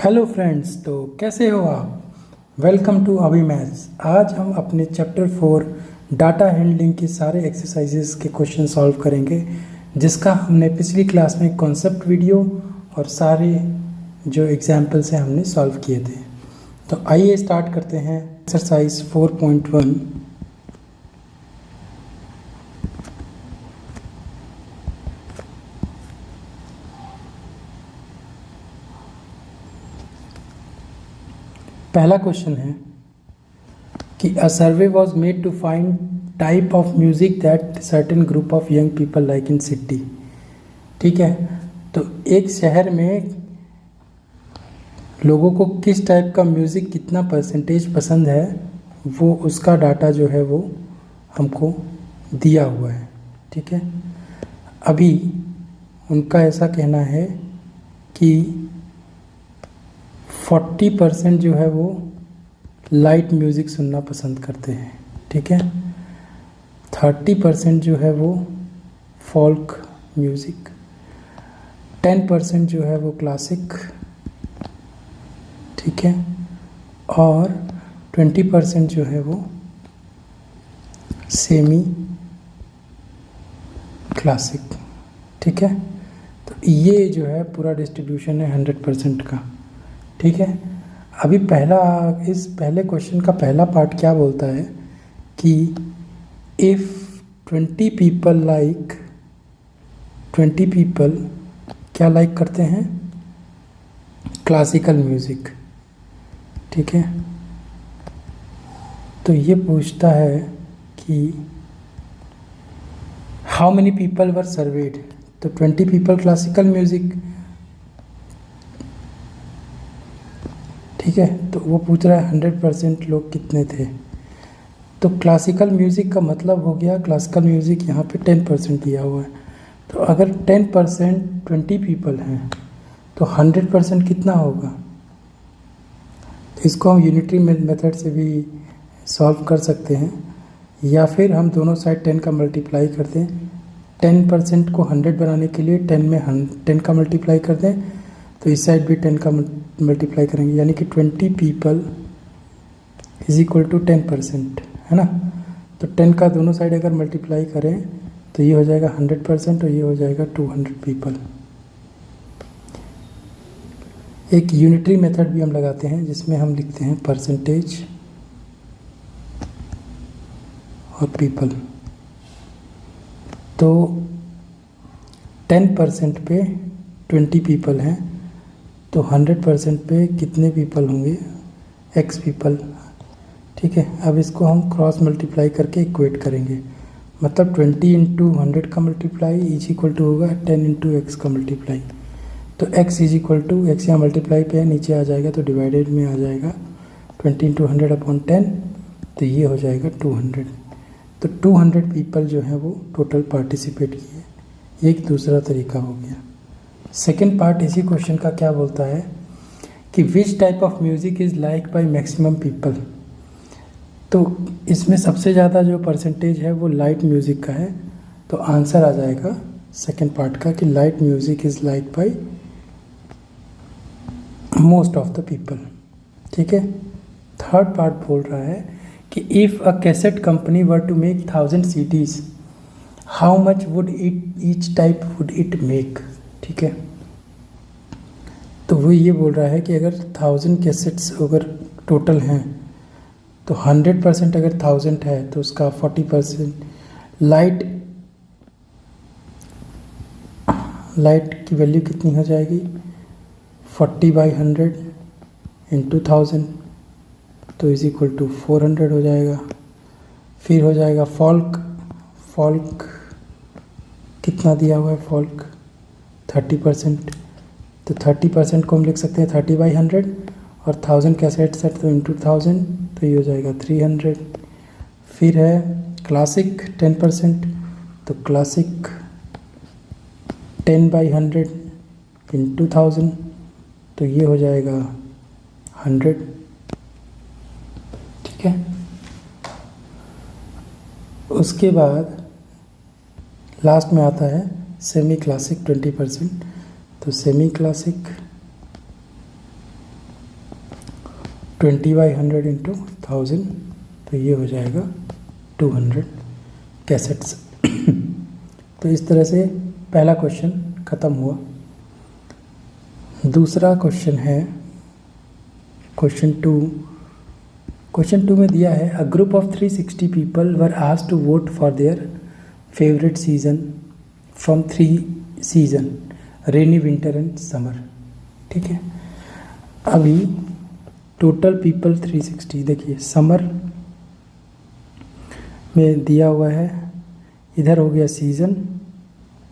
Hello friends, तो कैसे हो आप। वेलकम टू अभी मैथ्स। आज हम अपने चैप्टर 4 डाटा हैंडलिंग के सारे एक्सरसाइजेस के क्वेश्चन सॉल्व करेंगे, जिसका हमने पिछली क्लास में कॉन्सेप्ट वीडियो और सारे जो एग्जाम्पल्स हैं हमने सॉल्व किए थे। तो आइए स्टार्ट करते हैं एक्सरसाइज 4.1। पहला क्वेश्चन है कि a survey was made to find type of music that certain group of young people like in city. ठीक है, तो एक शहर में लोगों को किस टाइप का म्यूज़िक कितना परसेंटेज पसंद है, वो उसका डाटा जो है वो हमको दिया हुआ है। ठीक है, अभी उनका ऐसा कहना है कि 40% जो है वो लाइट म्यूज़िक सुनना पसंद करते हैं। ठीक है, 30% जो है वो फोल्क म्यूज़िक, 10% जो है वो क्लासिक, ठीक है, और 20% जो है वो सेमी क्लासिक। ठीक है, तो ये जो है पूरा डिस्ट्रीब्यूशन है 100% का। ठीक है, अभी इस पहले क्वेश्चन का पहला पार्ट क्या बोलता है कि इफ़ 20 पीपल क्या लाइक करते हैं, क्लासिकल म्यूज़िक। ठीक है, तो ये पूछता है कि how many people were served. तो 20 पीपल क्लासिकल म्यूज़िक। ठीक है, तो वो पूछ रहा है 100% लोग कितने थे। तो क्लासिकल म्यूज़िक का मतलब हो गया, क्लासिकल म्यूज़िक यहाँ पे 10% दिया हुआ है। तो अगर 10% 20 पीपल हैं तो 100% कितना होगा। तो इसको हम यूनिटरी मेथड से भी सॉल्व कर सकते हैं, या फिर हम दोनों साइड 10 का मल्टीप्लाई कर दें। 10% को 100 बनाने के लिए 10 का मल्टीप्लाई कर दें, तो इस साइड भी 10 का मल्टीप्लाई करेंगे, यानी कि 20 पीपल इज इक्वल टू 10%, है ना। तो 10 का दोनों साइड अगर मल्टीप्लाई करें तो ये हो जाएगा 100% और ये हो जाएगा 200 पीपल। एक यूनिटरी मेथड भी हम लगाते हैं जिसमें हम लिखते हैं परसेंटेज और पीपल। तो 10% पे 20 पीपल हैं, तो 100% पे कितने पीपल होंगे, x पीपल। ठीक है, अब इसको हम क्रॉस मल्टीप्लाई करके इक्वेट करेंगे, मतलब 20 इंटू 100 का मल्टीप्लाई इज इक्वल टू होगा 10 इंटू एक्स का मल्टीप्लाई। तो x is equal to x यहाँ मल्टीप्लाई पे है, नीचे आ जाएगा तो डिवाइडेड में आ जाएगा 20 इंटू 100 अपॉन 10, तो ये हो जाएगा 200। तो 200 पीपल जो है वो टोटल पार्टिसिपेट किए। एक दूसरा तरीका हो गया। सेकेंड पार्ट इसी क्वेश्चन का क्या बोलता है कि which type of music is like by maximum people. तो इसमें सबसे ज़्यादा जो परसेंटेज है वो लाइट म्यूज़िक का है, तो आंसर आ जाएगा सेकेंड पार्ट का कि light music is like by most of the people. ठीक है, थर्ड पार्ट बोल रहा है कि if a cassette company were to make 1000 CDs, how much would each type would it make. ठीक है, तो वो ये बोल रहा है कि अगर 1000 कैसेट्स अगर टोटल हैं तो 100% अगर 1000 है तो उसका 40% लाइट की वैल्यू कितनी हो जाएगी, 40/100 इंटू 1000, तो इज इक्वल टू 400 हो जाएगा। फिर हो जाएगा फॉल्क कितना दिया हुआ है, फॉल्क 30%, तो 30% को हम लिख सकते हैं 30/100, और 1000 कैसेट्स है तो इंटू 1000, तो ये हो जाएगा 300। फिर है क्लासिक 10%, तो क्लासिक 10/100 इंटू 1000, तो ये हो जाएगा 100। ठीक है, उसके बाद लास्ट में आता है सेमी क्लासिक 20%, तो सेमी क्लासिक 20/100 इंटू 1000, तो ये हो जाएगा 200 कैसेट्स। तो इस तरह से पहला क्वेश्चन ख़त्म हुआ। दूसरा क्वेश्चन है क्वेश्चन टू में दिया है a group of 360 people were asked to vote for their favourite season from 3 season rainy, winter and summer. ठीक है, अभी टोटल पीपल 360, देखिए समर में दिया हुआ है, इधर हो गया सीज़न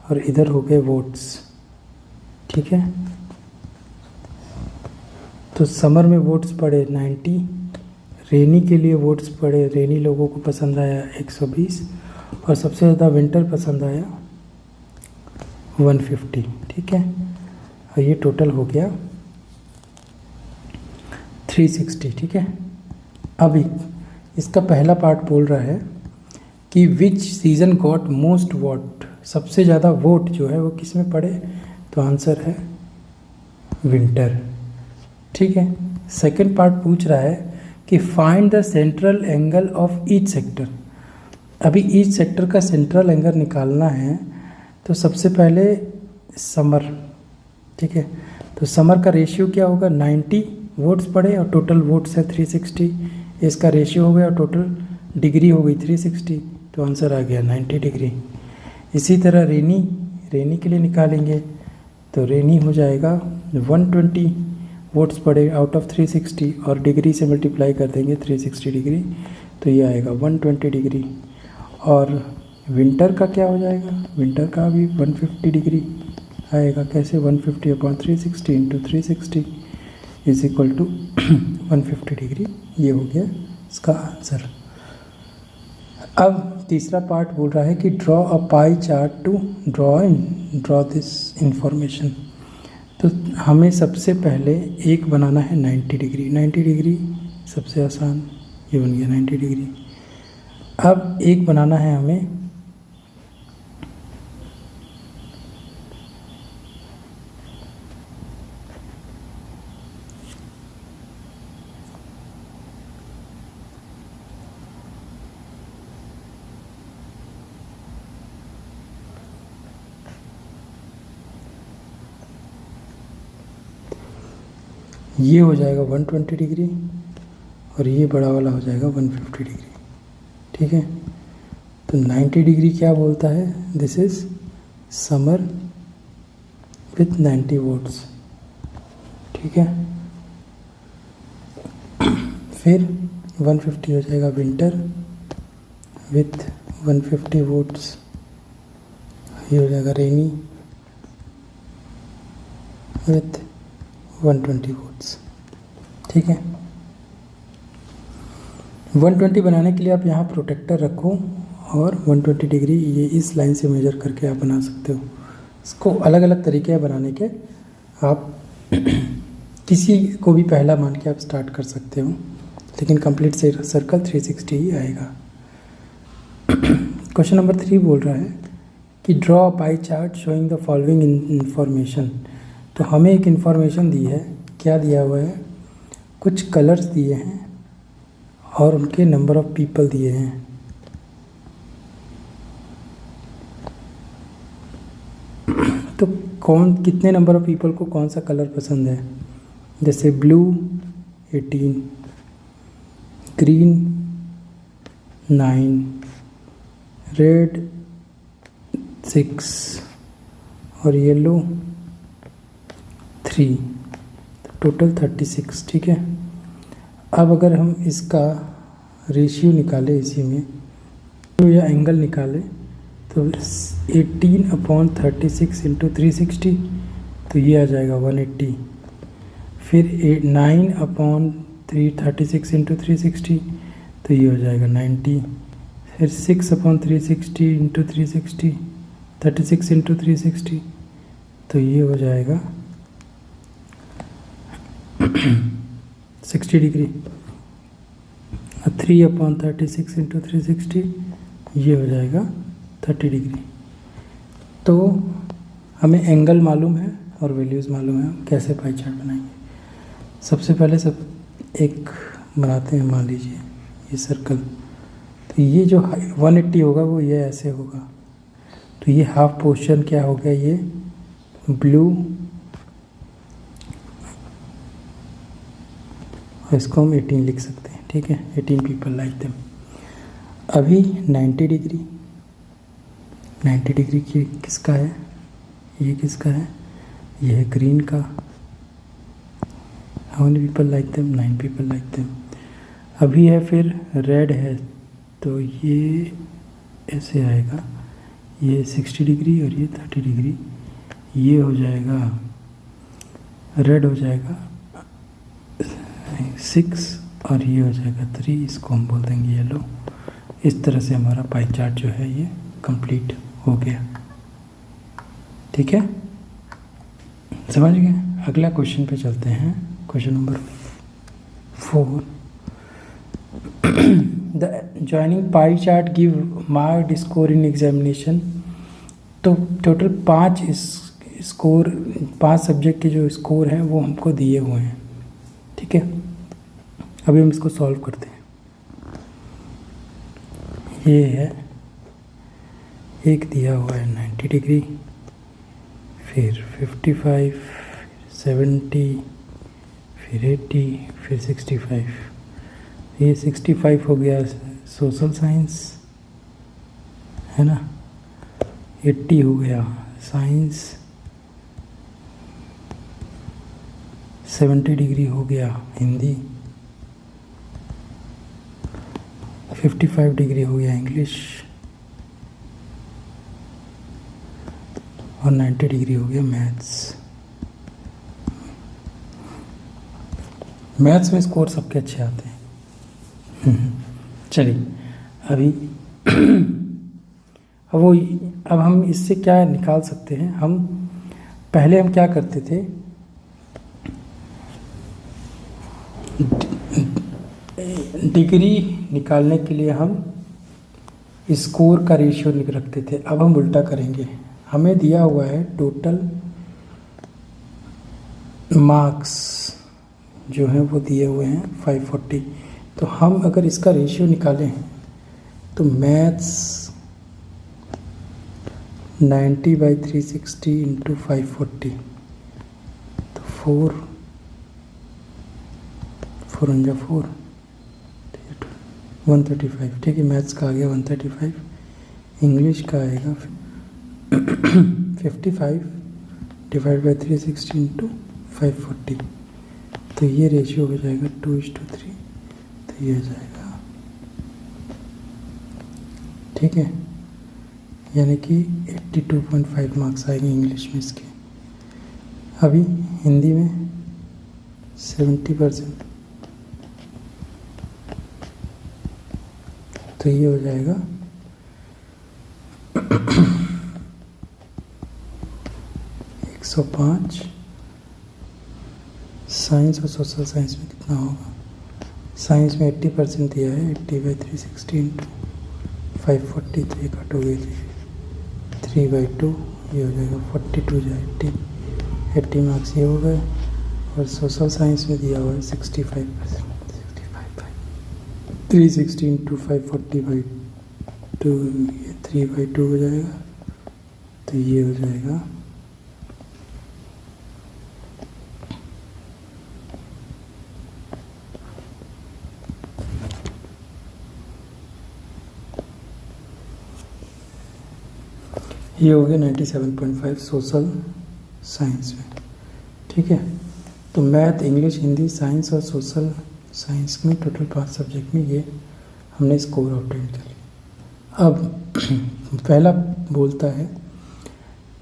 और इधर हो गए वोट्स। ठीक है, तो समर में वोट्स पड़े 90, रेनी के लिए वोट्स पड़े, रेनी लोगों को पसंद आया 120, और सबसे ज़्यादा विंटर पसंद आया 150। ठीक है, और ये टोटल हो गया 360। ठीक है, अभी इसका पहला पार्ट बोल रहा है कि विच सीज़न गॉट मोस्ट वोट, सबसे ज़्यादा वोट जो है वो किस में पड़े, तो आंसर है विंटर। ठीक है, सेकंड पार्ट पूछ रहा है कि find the central angle of each sector. अभी ईच सेक्टर का सेंट्रल एंगल निकालना है, तो सबसे पहले समर। ठीक है, तो समर का रेशियो क्या होगा, 90 वोट्स पड़े और टोटल वोट्स है 360, इसका रेशियो हो गया और टोटल डिग्री हो गई 360, तो आंसर आ गया 90 डिग्री। इसी तरह रेनी के लिए निकालेंगे, तो रेनी हो जाएगा 120 वोट्स पड़े आउट ऑफ 360 और डिग्री से मल्टीप्लाई कर देंगे 360 डिग्री, तो ये आएगा 120 डिग्री। और विंटर का क्या हो जाएगा, विंटर का भी 150 डिग्री आएगा। कैसे, 150/360 into 360 is equal to 150 degree. ये हो गया इसका आंसर। अब तीसरा पार्ट बोल रहा है कि draw a pie chart to draw this information. तो हमें सबसे पहले एक बनाना है 90 डिग्री। 90 डिग्री सबसे आसान, ये बन गया 90 डिग्री। अब एक बनाना है हमें ये हो जाएगा 120 डिग्री और ये बड़ा वाला हो जाएगा 150 डिग्री। ठीक है, तो 90 डिग्री क्या बोलता है, this is summer with 90 votes. ठीक है, फिर 150 हो जाएगा विंटर विथ 150 वोट्स। ये हो जाएगा रेनी विथ 120 वोट्स। ठीक है, 120 बनाने के लिए आप यहाँ प्रोटेक्टर रखो और 120 डिग्री ये इस लाइन से मेजर करके आप बना सकते हो। इसको अलग अलग तरीके हैं बनाने के, आप किसी को भी पहला मान के आप स्टार्ट कर सकते हो, लेकिन कंप्लीट सर्कल 360 ही आएगा। क्वेश्चन नंबर 3 बोल रहा है कि draw pie chart showing the following information. तो हमें एक इन्फॉर्मेशन दी है, क्या दिया हुआ है, कुछ कलर्स दिए हैं और उनके नंबर ऑफ पीपल दिए हैं। तो कितने नंबर ऑफ पीपल को कौन सा कलर पसंद है, जैसे ब्लू 18, ग्रीन 9, रेड 6 और येलो 3, टोटल 36। ठीक है, अब अगर हम इसका रेशियो निकालें इसी में, तो या एंगल निकालें, तो 18/36 इंटू 360, तो ये आ जाएगा 180। फिर 9/336 इंटू 360, तो ये हो जाएगा 90। फिर 6/360 इंटू 360, 36 इंटू 360, तो ये हो जाएगा 60 डिग्री। 3/36 इंटू 360, ये हो जाएगा 30 डिग्री। तो हमें एंगल मालूम है और वैल्यूज़ मालूम है, कैसे पाई चार्ट बनाएंगे। सबसे पहले एक बनाते हैं, मान लीजिए ये सर्कल, तो ये जो 180 होगा वो ये ऐसे होगा, तो ये हाफ पोर्शन क्या हो गया, ये ब्लू, और इसको हम 18 लिख सकते हैं, ठीक है। 18 पीपल लाइक देम। अभी 90 डिग्री, 90 डिग्री की किसका है, ये किसका है, ये है ग्रीन का। How many people like them, 9 people like them. अभी है फिर रेड है, तो ये ऐसे आएगा, ये 60 डिग्री और ये 30 डिग्री, ये हो जाएगा रेड हो जाएगा 6 और ये हो जाएगा 3, इसको हम बोल देंगे येलो। इस तरह से हमारा पाई चार्ट जो है ये कंप्लीट हो गया, ठीक है, समझ गए। अगला क्वेश्चन पे चलते हैं, question number 4। The joining pie chart give marked score in examination. तो टोटल 5 स्कोर, 5 सब्जेक्ट के जो स्कोर हैं वो हमको दिए हुए हैं, ठीक है। अभी हम इसको सॉल्व करते हैं। ये है, एक दिया हुआ है 90 डिग्री, फिर 55, 70, फिर 80, फिर 65। ये 65 हो गया सोशल साइंस, है ना, 80 हो गया साइंस, 70 डिग्री हो गया हिंदी, 55 डिग्री हो गया इंग्लिश, और 90 डिग्री हो गया मैथ्स। मैथ्स में स्कोर सबके अच्छे आते हैं। चलिए अभी अब हम इससे क्या निकाल सकते हैं। हम पहले हम क्या करते थे, डिग्री निकालने के लिए हम स्कोर का रेशियो रखते थे। अब हम उल्टा करेंगे। हमें दिया हुआ है टोटल मार्क्स जो हैं वो दिए हुए हैं 540। तो हम अगर इसका रेशियो निकालें तो मैथ्स 90/360 इंटू 540, तो 4 4 135, ठीक है। मैथ्स का आ गया 135, इंग्लिश का आएगा 55 डिवाइड बाई 360 इंटू 540, तो ये रेशियो हो जाएगा 2:3, तो ये हो जाएगा, ठीक है, यानी कि 82.5 मार्क्स आएंगे इंग्लिश में इसके। अभी हिंदी में 70%, तो ये हो जाएगा 105। साइंस और सोशल साइंस में कितना होगा, साइंस में 80% दिया है, 80/360 इंटू 540, तो ये कट हो गई 3/2, ये हो जाएगा 42 या 80 मार्क्स ये हो गए। और सोशल साइंस में दिया हुआ है 65%, 360 इंटू 540/2, ये 3/2 हो जाएगा, तो ये हो जाएगा ये हो गया 97.5 सोशल साइंस में, ठीक है। तो मैथ, इंग्लिश, हिंदी, साइंस और सोशल साइंस में टोटल 5 सब्जेक्ट में ये हमने स्कोर ऑब्टेन कर लिया। अब पहला बोलता है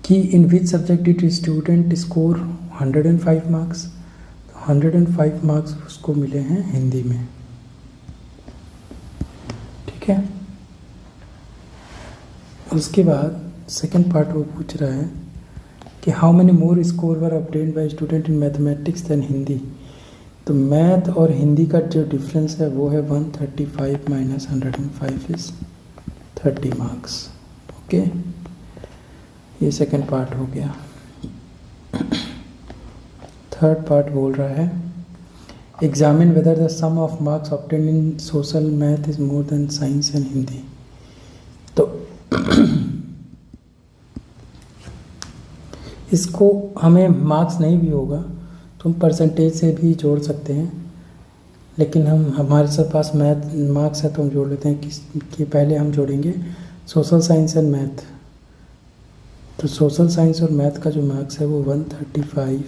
कि in which subject did student score 105 marks, तो 105 मार्क्स उसको मिले हैं हिंदी में, ठीक है। उसके बाद सेकंड पार्ट वो पूछ रहा है कि how many more score were obtained by student in mathematics than Hindi. तो मैथ और हिंदी का जो डिफरेंस है वो है 135 माइनस 105 इज 30 मार्क्स, ओके। ये सेकंड पार्ट हो गया। थर्ड पार्ट बोल रहा है examine whether the sum of marks obtain in social math is more than science and Hindi. तो इसको हमें मार्क्स नहीं भी होगा तो हम परसेंटेज से भी जोड़ सकते हैं, लेकिन हमारे सब पास मैथ मार्क्स है तो हम जोड़ लेते हैं कि पहले हम जोड़ेंगे सोशल साइंस एंड मैथ। तो सोशल साइंस और मैथ का जो मार्क्स है वो 135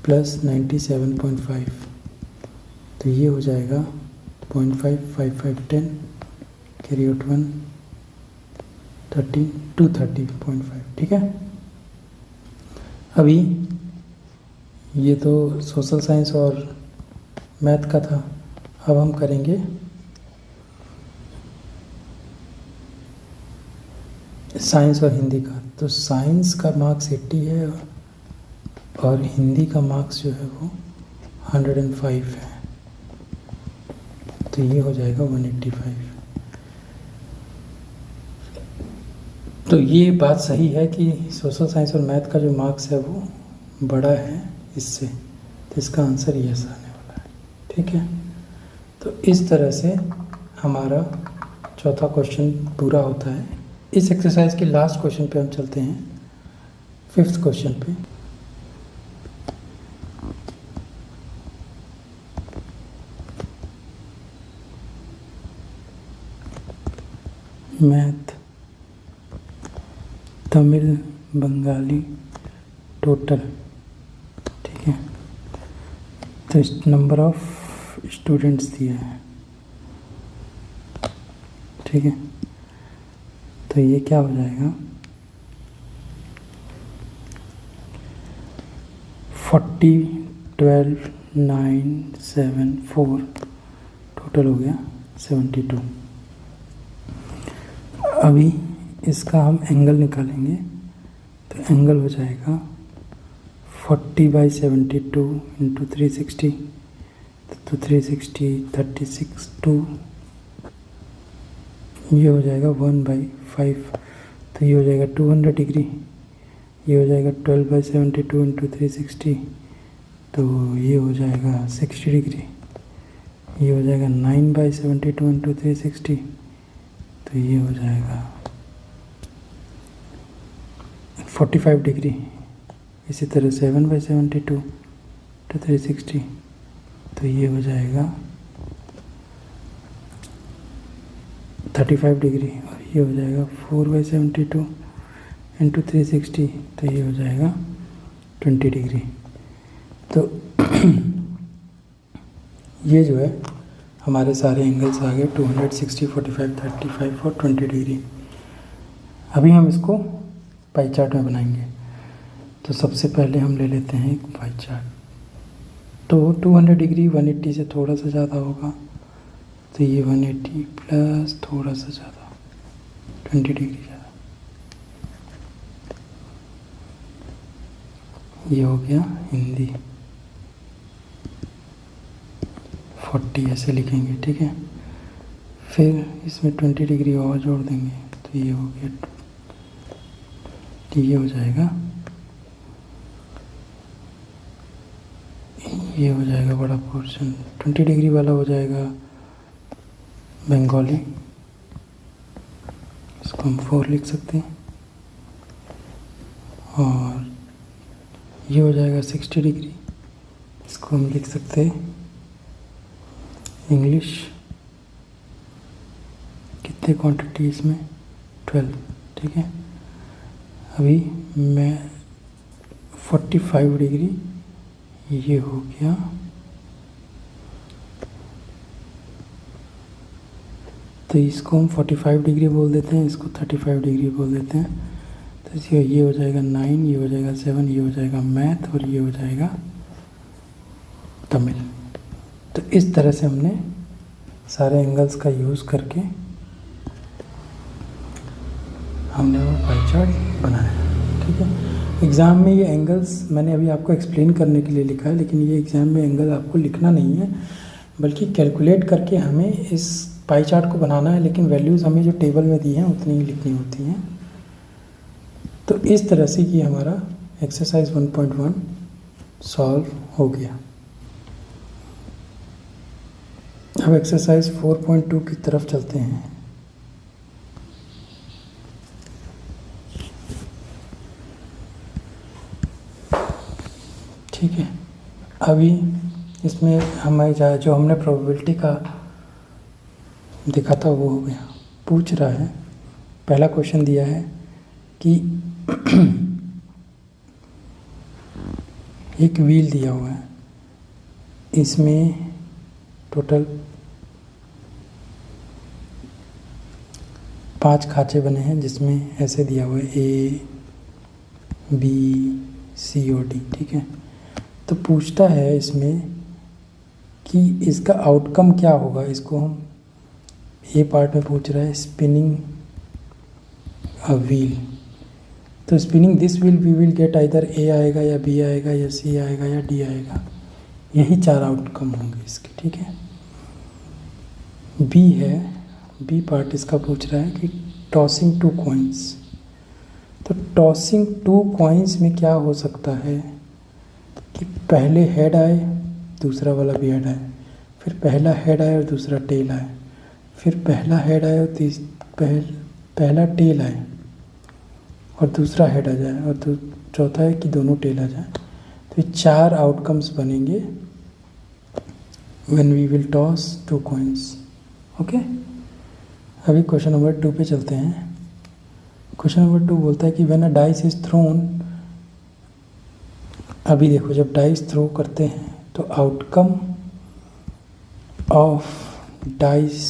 प्लस 97.5, तो ये हो जाएगा 0.5 5 5 10 कैरी आउट 1 13 230.5। ठीक है, अभी ये तो सोशल साइंस और मैथ का था। अब हम करेंगे साइंस और हिंदी का। तो साइंस का मार्क्स 80 है और हिंदी का मार्क्स जो है वो 105 है, तो ये हो जाएगा 185। तो ये बात सही है कि सोशल साइंस और मैथ का जो मार्क्स है वो बड़ा है इससे, तो इसका आंसर यस आने वाला है। ठीक है, तो इस तरह से हमारा चौथा क्वेश्चन पूरा होता है। इस एक्सरसाइज के लास्ट क्वेश्चन पे हम चलते हैं, फिफ्थ क्वेश्चन पे। Math, Tamil, Bengali total. ठीक है, तो इस नंबर ऑफ स्टूडेंट्स दिया है। ठीक है, तो ये क्या हो जाएगा 40 12 9 7 4, टोटल हो गया 72। अभी इसका हम एंगल निकालेंगे, तो एंगल हो जाएगा 40/72 इंटू 360, तो 360 36 2, ये हो जाएगा 1/5, तो ये हो जाएगा 200 डिग्री। ये हो जाएगा 12/72 इंटू 360, तो ये हो जाएगा 60 डिग्री। ये हो जाएगा 9/72 इंटू 360, तो ये हो जाएगा 45 डिग्री। इसी तरह 7/72 टू 360, तो ये हो जाएगा 35 डिग्री। और ये हो जाएगा 4/72 इंटू 360, तो ये हो जाएगा 20 डिग्री। तो ये जो है हमारे सारे एंगल्स आ गए 260, 45, 35 और 20 डिग्री। अभी हम इसको पाई चार्ट में बनाएंगे। तो सबसे पहले हम ले लेते हैं एक पाई चार्ट। तो 200 डिग्री 180 से थोड़ा सा ज़्यादा होगा, तो ये 180 प्लस थोड़ा सा ज़्यादा 20 डिग्री ज़्यादा, ये हो गया हिंदी 40 ऐसे लिखेंगे। ठीक है, फिर इसमें 20 डिग्री और जोड़ देंगे, तो ये हो गया, ये हो जाएगा, ये हो जाएगा बड़ा पोर्शन। 20 डिग्री वाला हो जाएगा बंगाली, इसको हम 4 लिख सकते हैं। और ये हो जाएगा 60 डिग्री, इसको हम लिख सकते हैं इंग्लिश। कितने क्वांटिटी इसमें 12। ठीक है, अभी मैं 45 डिग्री, ये हो गया, तो इसको हम 45 डिग्री बोल देते हैं, इसको 35 डिग्री बोल देते हैं। तो ये हो जाएगा 9, ये हो जाएगा 7, ये हो जाएगा मैथ, और ये हो जाएगा तमिल। तो इस तरह से हमने सारे एंगल्स का यूज़ करके हमने वो पाई चार्ट बनाया। ठीक है, एग्ज़ाम में ये एंगल्स मैंने अभी आपको एक्सप्लेन करने के लिए लिखा है, लेकिन ये एग्ज़ाम में एंगल आपको लिखना नहीं है, बल्कि कैलकुलेट करके हमें इस पाई चार्ट को बनाना है। लेकिन वैल्यूज़ हमें जो टेबल में दी हैं उतनी ही लिखनी होती हैं। तो इस तरह से ये हमारा एक्सरसाइज 1.1 सॉल्व हो गया। अब एक्सरसाइज 4.2 की तरफ चलते हैं। ठीक है, अभी इसमें हमें जो हमने प्रोबेबिलिटी का देखा था वो हो गया। पूछ रहा है, पहला क्वेश्चन दिया है कि एक व्हील दिया हुआ है, इसमें टोटल 5 खांचे बने हैं, जिसमें ऐसे दिया हुआ है A, B, C और D। ठीक है, तो पूछता है इसमें कि इसका आउटकम क्या होगा। इसको हम ए पार्ट में पूछ रहा है, स्पिनिंग अ व्हील। तो spinning this wheel we will get either A आएगा या बी आएगा या सी आएगा या डी आएगा। यही 4 आउटकम होंगे इसके। ठीक है, बी है, बी पार्ट इसका पूछ रहा है कि टॉसिंग 2 कॉइन्स। तो टॉसिंग 2 कॉइन्स में क्या हो सकता है कि पहले हेड आए, दूसरा वाला भी हेड आए, फिर पहला हेड आए और दूसरा टेल आए, फिर पहला हेड आए और पहला टेल आए और दूसरा हेड आ जाए, और चौथा है कि दोनों टेल आ जाए। तो ये 4 आउटकम्स बनेंगे when we will toss 2 coins. Okay, अभी क्वेश्चन नंबर 2 पे चलते हैं। क्वेश्चन नंबर 2 बोलता है कि when a dice is throne. अभी देखो, जब डाइस थ्रो करते हैं तो outcome of dice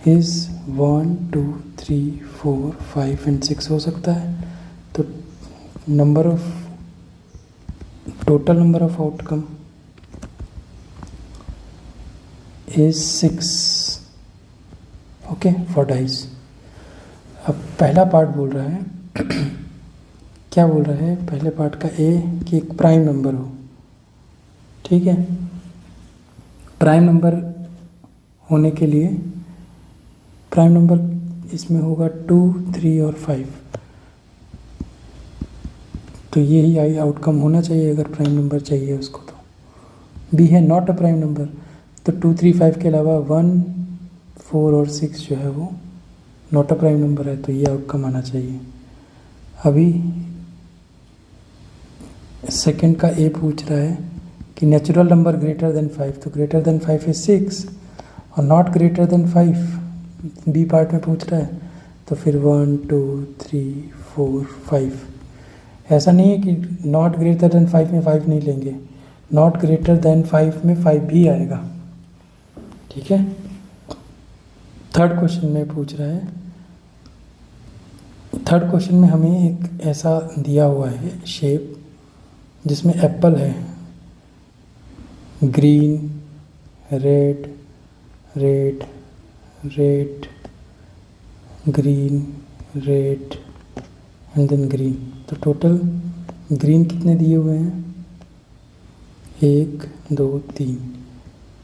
is 1, 2, 3, 4, 5 and 6 हो सकता है। तो total number of outcome is 6। Okay, for dice. अब पहला पार्ट बोल रहा है क्या बोल रहा है पहले पार्ट का ए कि एक प्राइम नंबर हो। ठीक है, प्राइम नंबर होने के लिए प्राइम नंबर इसमें होगा 2, 3 और 5। तो यही आई आउटकम होना चाहिए अगर प्राइम नंबर चाहिए उसको। तो बी है नॉट अ प्राइम नंबर। तो 2, 3, 5 के अलावा 1, 4 और 6 जो है वो नॉट अ प्राइम नंबर है, तो ये आउटकम आना चाहिए। अभी सेकंड का ए पूछ रहा है कि नेचुरल नंबर ग्रेटर देन 5। तो ग्रेटर देन 5 इज 6 और not greater than 5 B part में पूछ रहा है। तो फिर 1, 2, 3, 4, 5। ऐसा नहीं है कि नॉट ग्रेटर देन 5 में 5 नहीं लेंगे, नॉट ग्रेटर देन 5 में 5 भी आएगा। ठीक है, थर्ड क्वेश्चन में पूछ रहा है। थर्ड क्वेश्चन में हमें एक ऐसा दिया हुआ है शेप जिसमें एप्पल है, green, red, red, red, green, red and then green. तो टोटल ग्रीन कितने दिए हुए हैं? 1, 2, 3।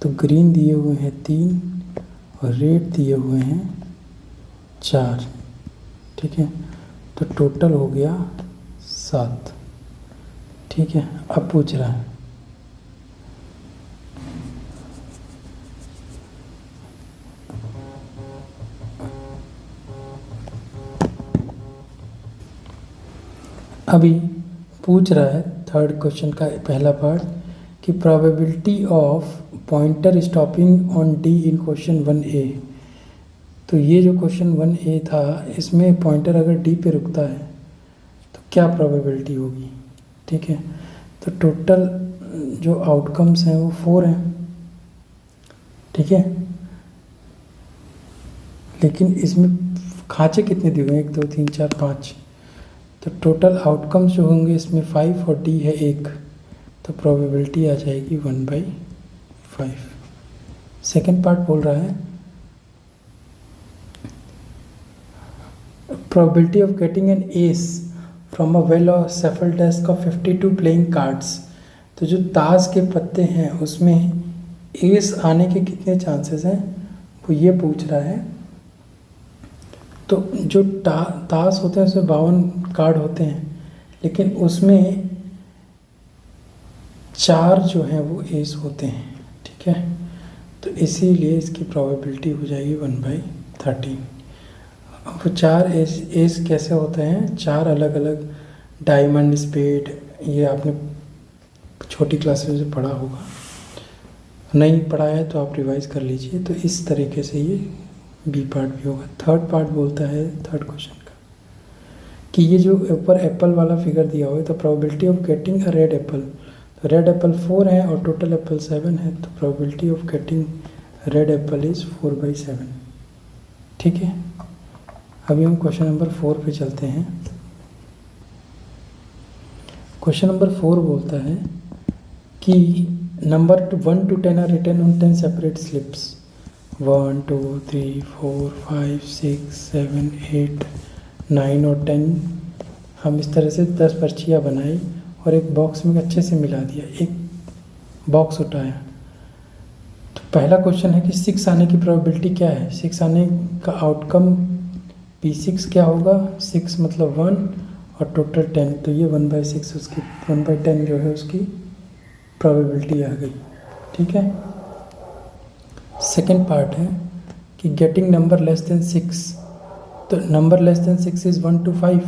तो ग्रीन दिए हुए हैं 3 और रेड दिए हुए हैं 4। ठीक है, तो टोटल हो गया 7। ठीक है, अब पूछ रहा है अभी पूछ रहा है थर्ड क्वेश्चन का पहला पार्ट कि probability of pointer stopping on D in question 1A। तो ये जो क्वेश्चन 1A था, इसमें पॉइंटर अगर डी पे रुकता है तो क्या प्रोबेबिलिटी होगी। ठीक है, तो टोटल जो आउटकम्स हैं वो 4 हैं। ठीक है, लेकिन इसमें खांचे कितने दिए हुए हैं? 1, 2, 3, 4, 5। तो टोटल आउटकम्स जो होंगे इसमें 5 और डी है 1, तो प्रोबेबिलिटी आ जाएगी 1/5। सेकेंड पार्ट बोल रहा है probability of getting an S from a well और सफल डेस्क ऑफ 52 प्लेइंग कार्ड्स। तो जो ताश के पत्ते हैं उसमें एस आने के कितने चांसेस हैं वो ये पूछ रहा है। तो जो ताश होते हैं उसमें 52 कार्ड होते हैं, लेकिन उसमें 4 जो हैं वो एस होते हैं। ठीक है, तो इसीलिए इसकी प्रोबेबिलिटी हो जाएगी 1/13। अब 4 एज कैसे होते हैं, 4 अलग अलग डायमंड, स्पेड, ये आपने छोटी क्लासेस में पढ़ा होगा, नहीं पढ़ा है तो आप रिवाइज कर लीजिए। तो इस तरीके से ये बी पार्ट भी होगा। थर्ड पार्ट बोलता है, थर्ड क्वेश्चन का, कि ये जो ऊपर एप्पल वाला फिगर दिया हुआ है, तो probability of getting a red Apple, तो रेड एप्पल 4 है और टोटल एप्पल 7 है, तो probability of getting red Apple is 4/7। ठीक है, अभी हम क्वेश्चन नंबर 4 पे चलते हैं। क्वेश्चन नंबर 4 बोलता है कि number 1 to 10 are written on 10 separate slips, 1 2 3 4 5 6 7 8 9 और 10। हम इस तरह से 10 पर्चियाँ बनाई और एक बॉक्स में अच्छे से मिला दिया, एक बॉक्स उठाया। तो पहला क्वेश्चन है कि 6 आने की प्रोबेबिलिटी क्या है, 6 आने का आउटकम P6 क्या होगा, 6 मतलब 1 और टोटल 10, तो ये 1/6 उसकी 1/10 जो है उसकी प्रोबेबिलिटी आ गई। ठीक है, सेकेंड पार्ट है कि गेटिंग नंबर लेस देन 6, तो number less than 6 is 1 to 5,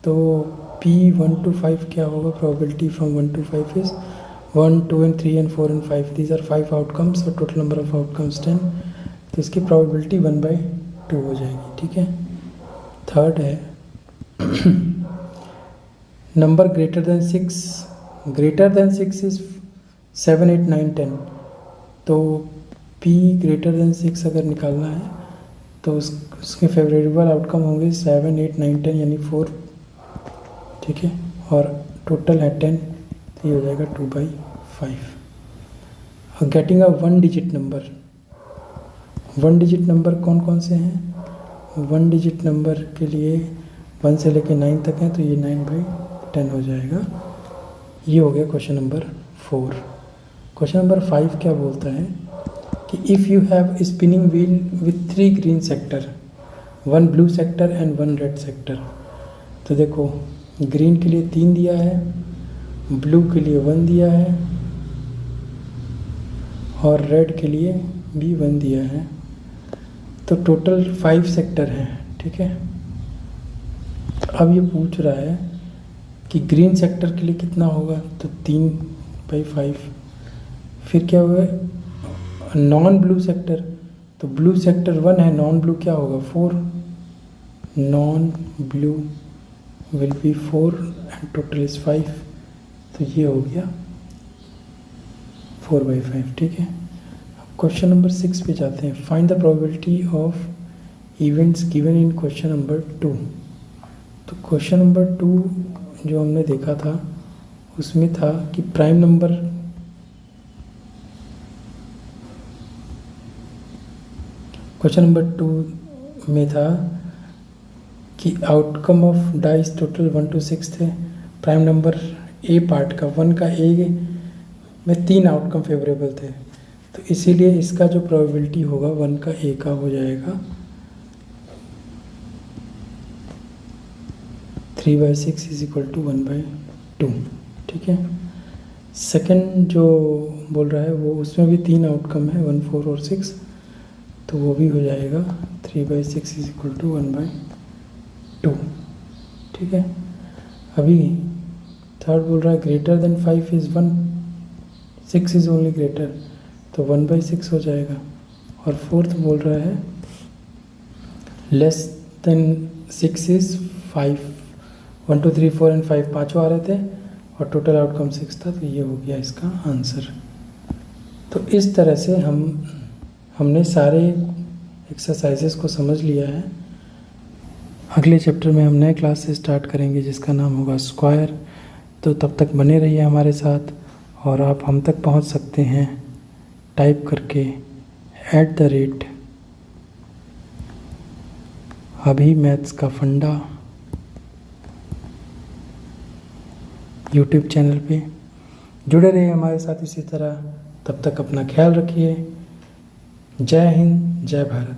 तो P 1 to 5 क्या होगा, probability from 1 to 5 is 1 2 and 3 and 4 and 5, these are 5 outcomes और टोटल नंबर ऑफ आउटकम्स 10, तो इसकी प्रोबेबिलिटी 1/2 हो जाएगी। ठीक है, थर्ड है नंबर ग्रेटर देन 6 इज़ 7 8 9 10, तो P ग्रेटर देन 6 अगर निकालना है तो उसके फेवरेबल आउटकम होंगे 7 8 9 10 यानी 4। ठीक है, और टोटल है 10, तो ये हो जाएगा 2/5। और getting a 1 digit number, 1 digit number कौन कौन से हैं, 1 डिजिट नंबर के लिए 1 से लेकर 9 तक है, तो ये 9/10 हो जाएगा। ये हो गया क्वेश्चन नंबर 4। क्वेश्चन नंबर 5 क्या बोलता है कि if you have spinning wheel with 3 green sector, 1 blue sector and 1 red sector, तो देखो ग्रीन के लिए 3 दिया है, ब्लू के लिए 1 दिया है और रेड के लिए भी 1 दिया है, तो टोटल 5 सेक्टर हैं। ठीक है, अब ये पूछ रहा है कि ग्रीन सेक्टर के लिए कितना होगा, तो 3/5। फिर क्या हुआ, नॉन ब्लू सेक्टर, तो ब्लू सेक्टर 1 है, नॉन ब्लू क्या होगा 4, non blue will be 4 and total is 5, तो ये हो गया 4/5। ठीक है, अब क्वेश्चन नंबर 6 पे जाते हैं। Find the probability of events given in question number 2। तो क्वेश्चन नंबर 2 जो हमने देखा था उसमें था कि प्राइम नंबर, क्वेश्चन नंबर 2 में था कि outcome of dice total 1 to 6 थे। प्राइम नंबर ए पार्ट का 1 का ए में 3 आउटकम फेवरेबल थे, तो इसीलिए इसका जो प्रोबेबिलिटी होगा 1 का ए का हो जाएगा 3/6 इज इक्वल टू 1/2। ठीक है, सेकंड जो बोल रहा है वो उसमें भी 3 आउटकम है 1 4 और 6, तो वो भी हो जाएगा 3/6 इज इक्वल टू 1/2। ठीक है, अभी थर्ड बोल रहा है greater than 5 is 1, 6 is only greater, तो 1/6 हो जाएगा। और फोर्थ बोल रहा है लेस देन 6 इज़ 5, 1 2 3 4 एंड 5 पाँचों आ रहे थे और टोटल आउटकम 6 था, तो ये हो गया इसका आंसर। तो इस तरह से हमने सारे एक्सरसाइजेस को समझ लिया है। अगले चैप्टर में हम नए क्लास से स्टार्ट करेंगे जिसका नाम होगा स्क्वायर। तो तब तक बने रहिए हमारे साथ, और आप हम तक पहुंच सकते हैं टाइप करके @अभी मैथ्स का फंडा यूट्यूब चैनल पे। जुड़े रहिए हमारे साथ इसी तरह। तब तक अपना ख्याल रखिए। जय हिंद, जय भारत।